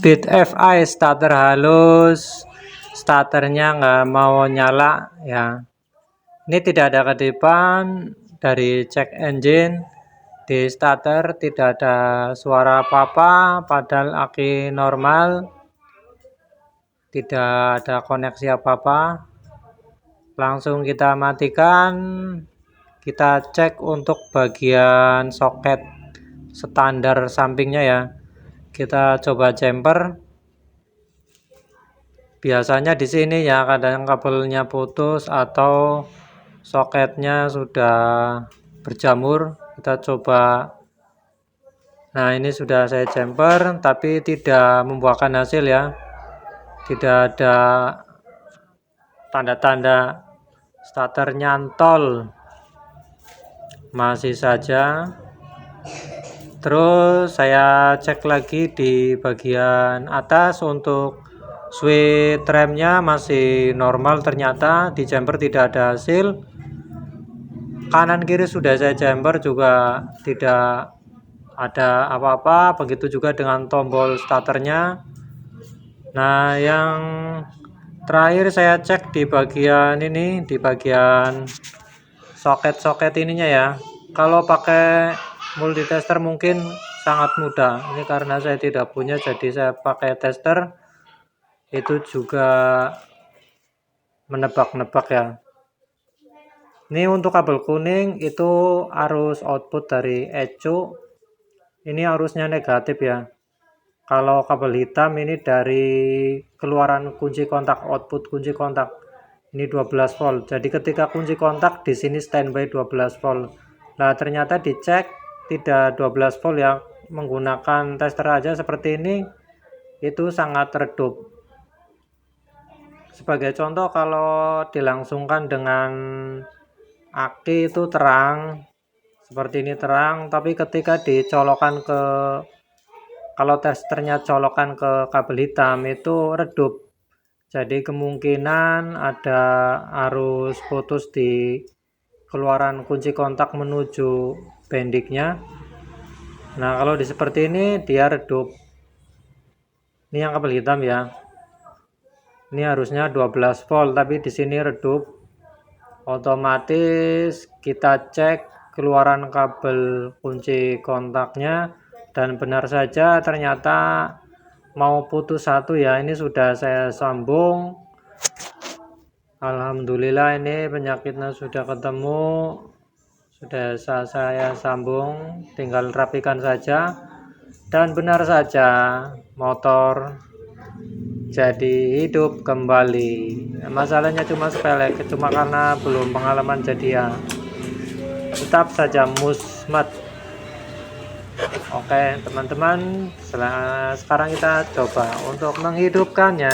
Bit FI starter halus, starternya nggak mau nyala ya. Ini tidak ada kedipan. Dari cek engine di starter tidak ada suara apa-apa, padahal aki normal, tidak ada koneksi apa-apa. Langsung kita matikan. Kita cek untuk bagian soket standar sampingnya ya. Kita coba jumper. Biasanya di sini ya, kadang kabelnya putus atau soketnya sudah berjamur. Kita coba. Nah, ini sudah saya jumper tapi tidak membuahkan hasil ya. Tidak ada tanda-tanda starter nyantol. Masih saja. Terus saya cek lagi di bagian atas untuk switch remnya masih normal, ternyata di jumper tidak ada hasil. Kanan kiri sudah saya jumper juga tidak ada apa-apa, begitu juga dengan tombol starternya. Nah, yang terakhir saya cek di bagian ini, di bagian soket-soket ininya ya. Kalau pakai multitester mungkin sangat mudah. Ini karena saya tidak punya, jadi saya pakai tester. Itu juga menebak-nebak ya. Ini untuk kabel kuning itu arus output dari ECU. Ini arusnya negatif ya. Kalau kabel hitam ini dari keluaran kunci kontak, output kunci kontak. Ini 12 volt. Jadi ketika kunci kontak di sini standby 12 volt. Nah, ternyata dicek tidak 12 volt ya. Menggunakan tester aja seperti ini itu sangat redup. Sebagai contoh, kalau dilangsungkan dengan aki itu terang seperti ini, terang, tapi ketika dicolokkan ke, kalau testernya colokan ke kabel hitam itu redup. Jadi kemungkinan ada arus putus di keluaran kunci kontak menuju bendiknya. Nah, kalau di seperti ini dia redup. Ini yang kabel hitam ya. Ini harusnya 12 volt tapi di sini redup. Otomatis kita cek keluaran kabel kunci kontaknya dan benar saja ternyata mau putus satu ya. Ini sudah saya sambung. Alhamdulillah ini penyakitnya sudah ketemu, sudah saya sambung, tinggal rapikan saja dan benar saja motor jadi hidup kembali. Masalahnya cuma sepele, cuma karena belum pengalaman, jadi ya tetap saja musmat. Oke teman-teman, sekarang kita coba untuk menghidupkannya.